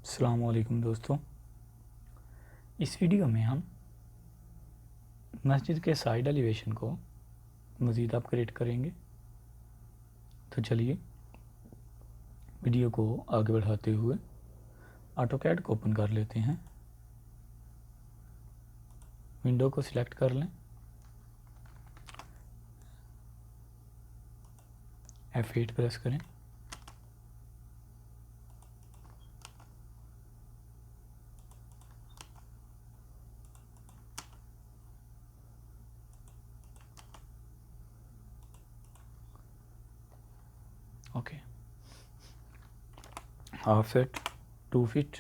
अस्सलाम वालेकुम दोस्तों। इस वीडियो में हम मस्जिद के साइड एलिवेशन को मज़ीद अपग्रेड करेंगे। तो चलिए वीडियो को आगे बढ़ाते हुए ऑटोकैड को ओपन कर लेते हैं। विंडो को सिलेक्ट कर लें, F8 प्रेस करें। Okay, offset 2 feet,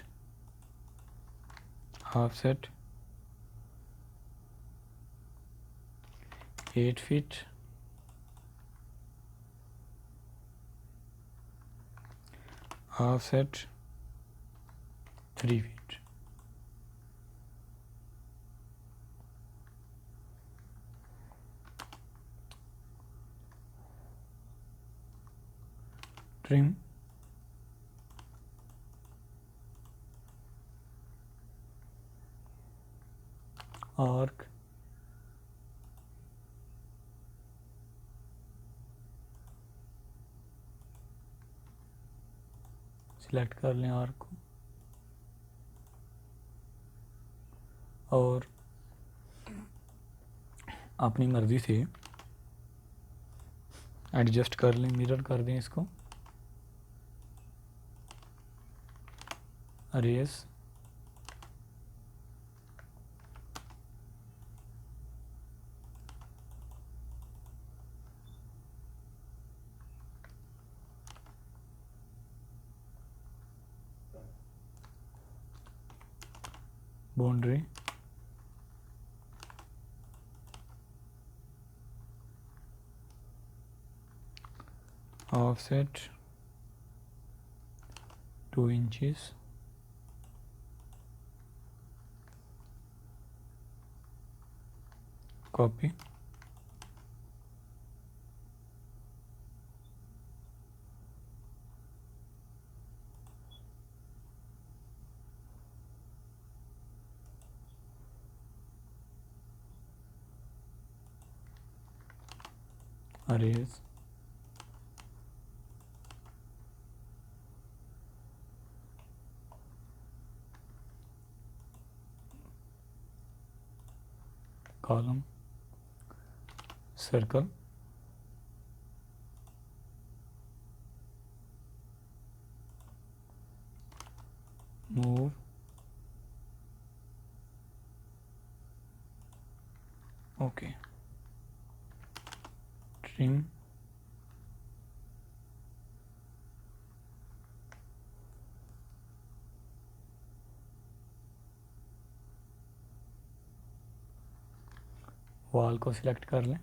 offset 8 feet, offset 3 feet. Trim arc select कर लें आर्क को और अपनी मर्ज़ी से एडजस्ट कर लें, मिरर कर दें इसको। Array boundary offset 2 inches, copy array column circle move okay, trim wall को सिलेक्ट कर लें,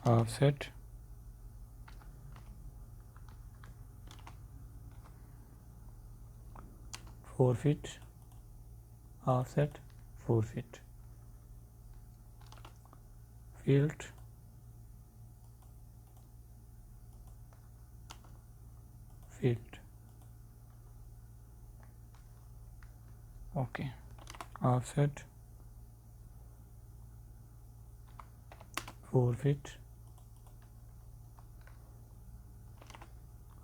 offset 4 feet, offset 4 feet, fillet fit okay, offset 4 feet,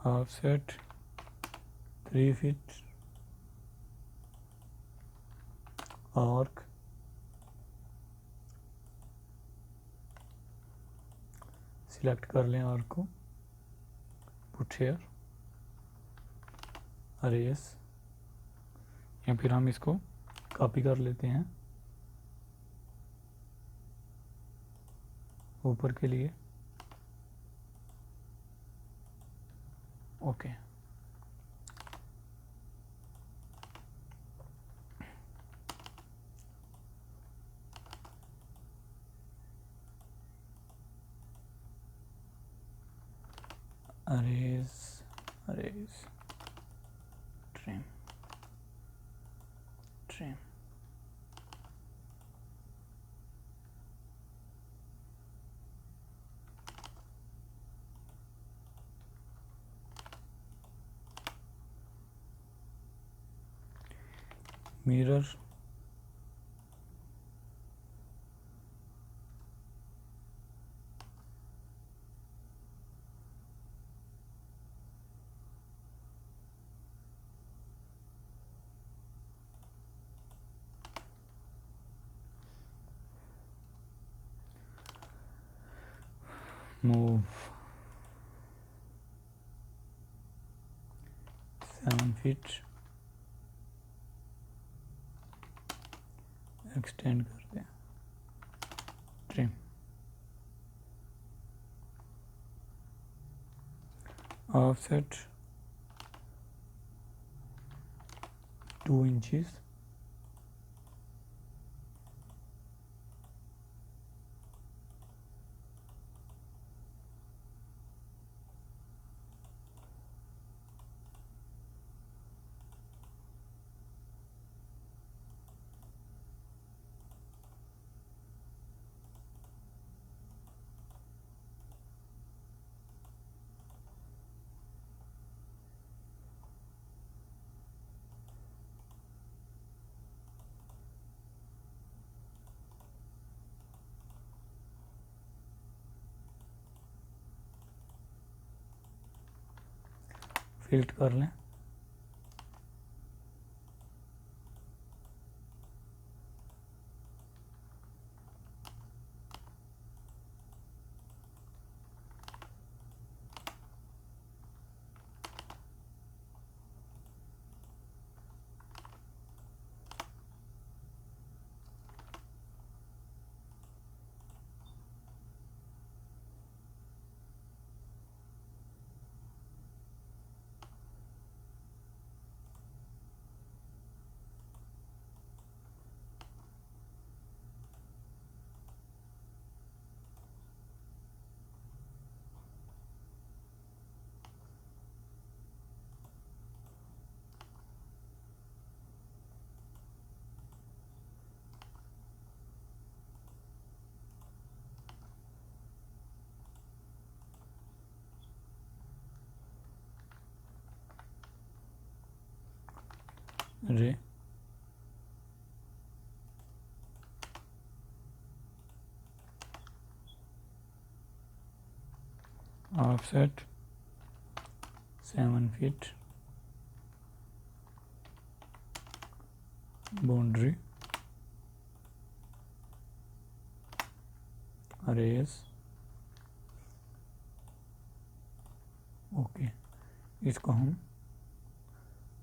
offset 3 feet, arc select कर लें आर्क को, पुट हियर, अरेज, या फिर हम इसको कॉपी कर लेते हैं ऊपर के लिए। Okay, arrays arrays trim trim mirror move 7 feet, extend कर दें, ट्रिम, ऑफसेट 2 इंचेस, फिल्ट कर लें, रे offset 7 feet, boundary, arrays, okay. इसको हम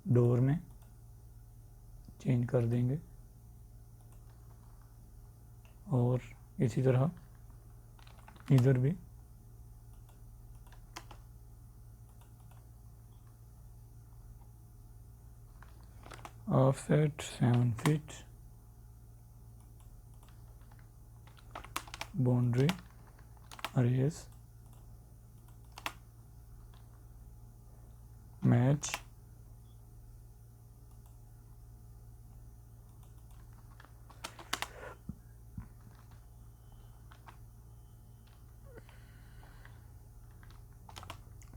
डोर में चेंज कर देंगे और इसी तरह इधर भी offset 7 feet, boundary, arrays, match,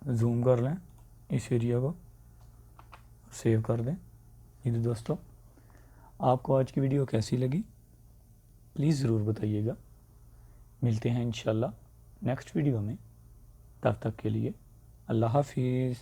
zoom कर लें इस एरिया को, सेव कर दें। ये दोस्तों, आपको आज की वीडियो कैसी लगी प्लीज़ ज़रूर बताइएगा। मिलते हैं इंशाल्लाह नेक्स्ट वीडियो में, तब तक के लिए अल्लाह हाफिज़।